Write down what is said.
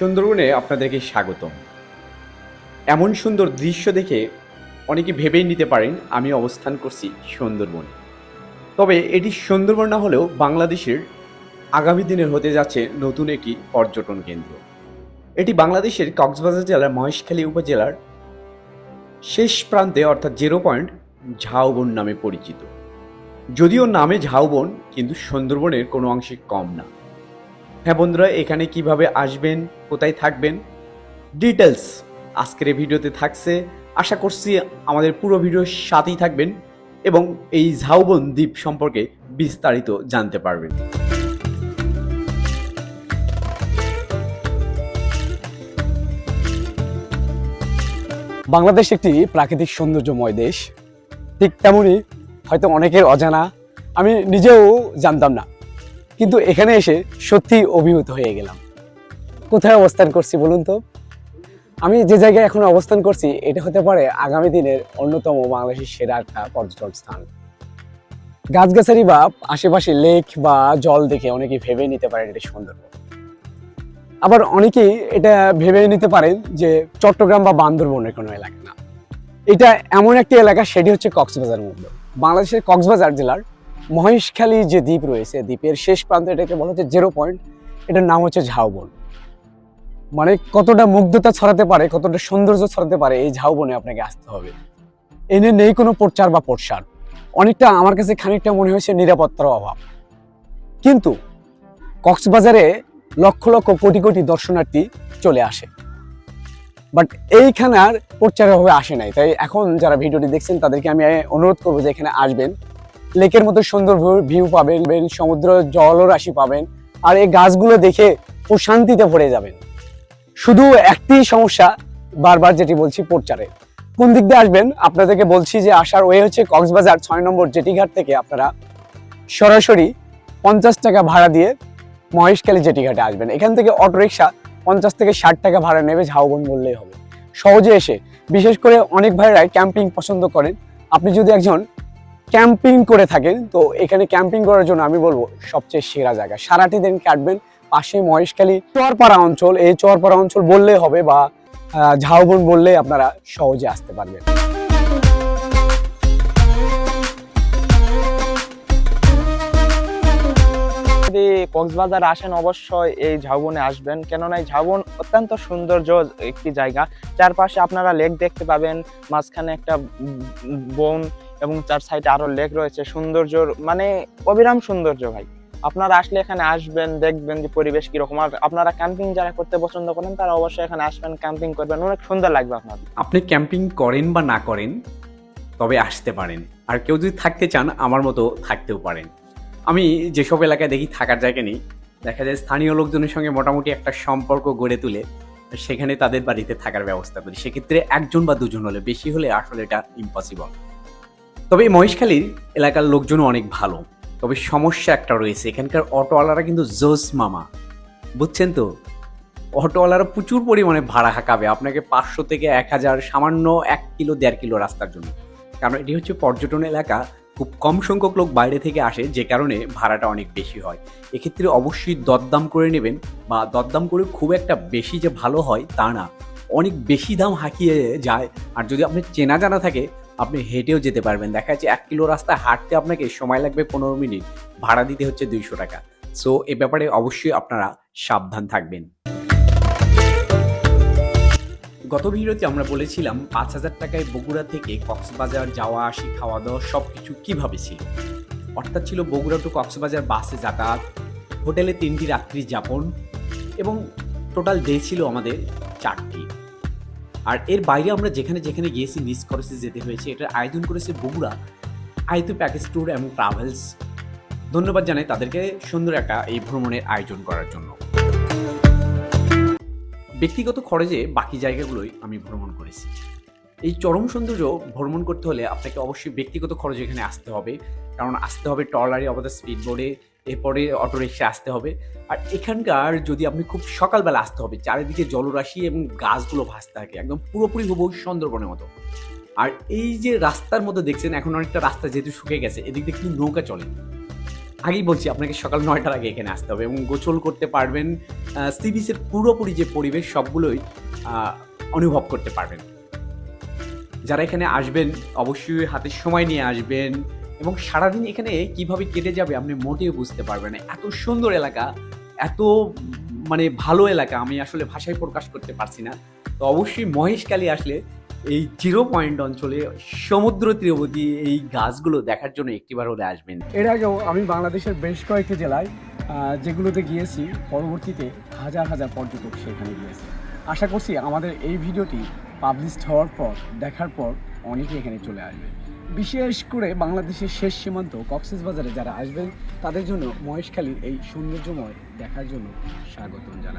সুন্দরবনে আপনাদেরকে স্বাগতম। এমন সুন্দর দৃশ্য দেখে অনেকে ভেবেই নিতে পারেন আমি অবস্থান করছি সুন্দরবনে। তবে এটি সুন্দরবন না হলেও বাংলাদেশের আগামী দিনের হতে যাচ্ছে নতুন একটি পর্যটন কেন্দ্র। এটি বাংলাদেশের কক্সবাজার জেলার মহেশখালী উপজেলার শেষ প্রান্তে অর্থাৎ 0 পয়েন্ট ঝাউবন নামে পরিচিত। যদিও নামে ঝাউবন, কিন্তু সুন্দরবনের কোনো অংশে কম না। হ্যাঁ বন্ধুরা, এখানে কিভাবে আসবেন, কোথায় থাকবেন, ডিটেলস আজকের এই ভিডিওতে থাকছে। আশা করছি আমাদের পুরো ভিডিওর সাথেই থাকবেন এবং এই ঝাউবন দ্বীপ সম্পর্কে বিস্তারিত জানতে পারবেন। বাংলাদেশ একটি প্রাকৃতিক সৌন্দর্যময় দেশ, ঠিক তেমনই হয়তো অনেকের অজানা, আমি নিজেও জানতাম না, কিন্তু এখানে এসে সত্যি অভিভূত হয়ে গেলাম। কোথায় অবস্থান করছি বলুন তো? আমি যে জায়গায় এখন অবস্থান করছি এটা হতে পারে আগামী দিনের অন্যতম বাংলাদেশের সেরা একটা পর্যটন স্থান। গাছগাছালি বা আশেপাশে লেক বা জল দেখে অনেকেই ভেবে নিতে পারেন এটা সুন্দরবন। আবার অনেকেই এটা ভেবে নিতে পারেন যে চট্টগ্রাম বা বান্দরবনের কোনো এলাকা না, এটা এমন একটি এলাকা, সেটি হচ্ছে কক্সবাজার মূল্য। বাংলাদেশের কক্সবাজার জেলার মহেশখালী যে দ্বীপ রয়েছে, দ্বীপের শেষ প্রান্তে এটাকে বলা হচ্ছে 0 পয়েন্ট, এটার নাম হচ্ছে ঝাউবন। মানে কতটা মুগ্ধতা ছড়াতে পারে, কতটা সৌন্দর্য ছড়াতে পারে এই ঝাউবনে আপনাকে আসতে হবে। এনে নেই কোনো প্রচার বা প্রসার, অনেকটা আমার কাছে খানিকটা মনে হয়েছে নিরাপত্তার অভাব। কিন্তু কক্সবাজারে লক্ষ লক্ষ কোটি কোটি দর্শনার্থী চলে আসে, বাট এইখানে আর প্রচারের ভাবে আসে নাই। তাই এখন যারা ভিডিওটি দেখছেন তাদেরকে আমি অনুরোধ করবো যে এখানে আসবেন, লেকের মতো সুন্দর ভিউ পাবেন, সমুদ্র জলরাশি পাবেন, আর এই গাছগুলো দেখে প্রশান্তিতে ভরে যাবেন। শুধু একটি সমস্যা বারবার যেটি বলছি, প্রচারে কোন দিক দিয়ে আসবেন আপনাদেরকে বলছি যে আসার ওয়ে হচ্ছে কক্সবাজার 6 নম্বর জেটিঘাট থেকে আপনারা সরাসরি 50 টাকা ভাড়া দিয়ে মহেশখালী জেটিঘাটে আসবেন। এখান থেকে অটোরিকশা 50 থেকে 60 টাকা ভাড়া নেবে, ঝাউবন বললেই হবে। সহজে এসে, বিশেষ করে অনেক ভাইরাই ক্যাম্পিং পছন্দ করেন, আপনি যদি একজন ক্যাম্পিং করে থাকেন তো এখানে ক্যাম্পিং করার জন্য আমি বলবো সবচেয়ে সেরা জায়গা। সারাটি দিন কাটবেন পাশে মহেশখালী চরপাড়া অঞ্চল, এই চরপাড়া অঞ্চল বললেই হবে বা ঝাউবন বললেই আপনারা সহজে আসতে পারবেন। যদি কক্সবাজার আসেন অবশ্যই এই ঝাউবনে আসবেন, কেননা এই ঝাউবন অত্যন্ত সৌন্দর্য একটি জায়গা। চারপাশে আপনারা লেক দেখতে পাবেন, মাঝখানে একটা বন এবং চার সাইডে আরো লেক রয়েছে। সৌন্দর্য মানে অবিরাম সৌন্দর্য ভাই। আপনারা আসলে এখানে আসবেন, দেখবেন যে পরিবেশ কিরকম। আর আপনারা ক্যাম্পিং যারা করতে পছন্দ করেন তারা অবশ্যই এখানে আসবেন, ক্যাম্পিং করবেন, অনেক সুন্দর লাগবে আপনাদের। আপনি ক্যাম্পিং করেন বা না করেন, তবে আসতে পারেন। আর কেউ যদি থাকতে চান আমার মতো থাকতেও পারেন। আমি যেসব এলাকায় দেখি থাকার জায়গা নেই, দেখা যায় স্থানীয় লোকজনের সঙ্গে মোটামুটি একটা সম্পর্ক গড়ে তুলে সেখানে তাদের বাড়িতে থাকার ব্যবস্থা করি। সেক্ষেত্রে একজন বা দুজন হলে, বেশি হলে আসলে এটা ইম্পসিবল। তবে এই মহেশখালীর এলাকার লোকজনও অনেক ভালো। তবে সমস্যা একটা রয়েছে, এখানকার অটোওয়ালারা কিন্তু জোস মামা, বুঝছেন তো? অটোওয়ালারা প্রচুর পরিমাণে ভাড়া হাঁকাবে আপনাকে, 500 থেকে 1000, সামান্য 1 কিলো 1.5 কিলো রাস্তার জন্য। কারণ এটি হচ্ছে পর্যটন এলাকা, খুব কম সংখ্যক লোক বাইরে থেকে আসে, যে কারণে ভাড়াটা অনেক বেশি হয়। এক্ষেত্রে অবশ্যই দরদাম করে নেবেন, বা দরদাম করে খুব একটা বেশি যে ভালো হয় তা না, অনেক বেশি দাম হাঁকিয়ে যায়। আর যদি আপনি চেনা জানা থাকে আপনি হেঁটেও যেতে পারবেন। দেখা যাচ্ছে 1 কিলো রাস্তা হাঁটতে আপনাকে সময় লাগবে 15 মিনিট, ভাড়া দিতে হচ্ছে 200 টাকা। সো এ ব্যাপারে অবশ্যই আপনারা সাবধান থাকবেন। গত ভিডিওতে আমরা বলেছিলাম 5000 টাকায় বগুড়া থেকে কক্সবাজার যাওয়া আসি, খাওয়া দাওয়া সব কিছু কীভাবে ছিল। অর্থাৎ ছিল বগুড়া টু কক্সবাজার বাসে যাতায়াত, হোটেলে 3টি রাত্রি যাপন এবং টোটাল ডে ছিল আমাদের 4টি। আর এর বাইরে আমরা যেখানে যেখানে গিয়েছি নিজ খরচে যেতে হয়েছে। এটার আয়োজন করেছে বগুড়া আয়ত প্যাকেজ ট্যুর এবং ট্রাভেলস। ধন্যবাদ জানাই তাদেরকে সুন্দর একটা এই ভ্রমণের আয়োজন করার জন্য। ব্যক্তিগত খরচে বাকি জায়গাগুলোই আমি ভ্রমণ করেছি। এই চরম সৌন্দর্য ভ্রমণ করতে হলে আপনাকে অবশ্যই ব্যক্তিগত খরচে এখানে আসতে হবে, কারণ আসতে হবে ট্রলারে অথবা স্পিড বোর্ডে, এরপরে অটোরিক্সা আসতে হবে। আর এখানকার যদি আপনি খুব সকালবেলা আসতে হবে, চারিদিকে জলরাশি এবং গাছগুলো ভাসতে থাকে, একদম পুরোপুরি হুবহু সুন্দরবনের মতো। আর এই যে রাস্তার মধ্যে দেখছেন, এখন অনেকটা রাস্তা যেহেতু শুকিয়ে গেছে, এদিক দিয়ে কিন্তু নৌকা চলে। আগেই বলছি আপনাকে সকাল 9টার আগে এখানে আসতে হবে এবং গোসল করতে পারবেন, সি বিচের পুরোপুরি যে পরিবেশ সবগুলোই অনুভব করতে পারবেন। যারা এখানে আসবেন অবশ্যই হাতে সময় নিয়ে আসবেন এবং সারাদিন এখানে কিভাবে কেটে যাবে আপনি মোটেও বুঝতে পারবেন না। এত সুন্দর এলাকা, এত মানে ভালো এলাকা, আমি আসলে ভাষায় প্রকাশ করতে পারছি না। তো অবশ্যই মহেশখালী আসলে এই 0 পয়েন্ট অঞ্চলে সমুদ্র তীরবর্তী এই গাছগুলো দেখার জন্য একটিবার হলে আসবেন। এর আগেও আমি বাংলাদেশের বেশ কয়েকটি জেলায় যেগুলোতে গিয়েছি, পরবর্তীতে হাজার হাজার পর্যটক সেখানে গিয়েছে। আশা করছি আমাদের এই ভিডিওটি পাবলিশড হওয়ার পর, দেখার পর অনেকে এখানে চলে আসবে। বিশেষ করে বাংলাদেশের শেষ সীমান্ত কক্সবাজারে যারা আসবেন তাদের জন্য মহেশখালীর এই সৌন্দর্যময় দেখার জন্য স্বাগতম জানাই।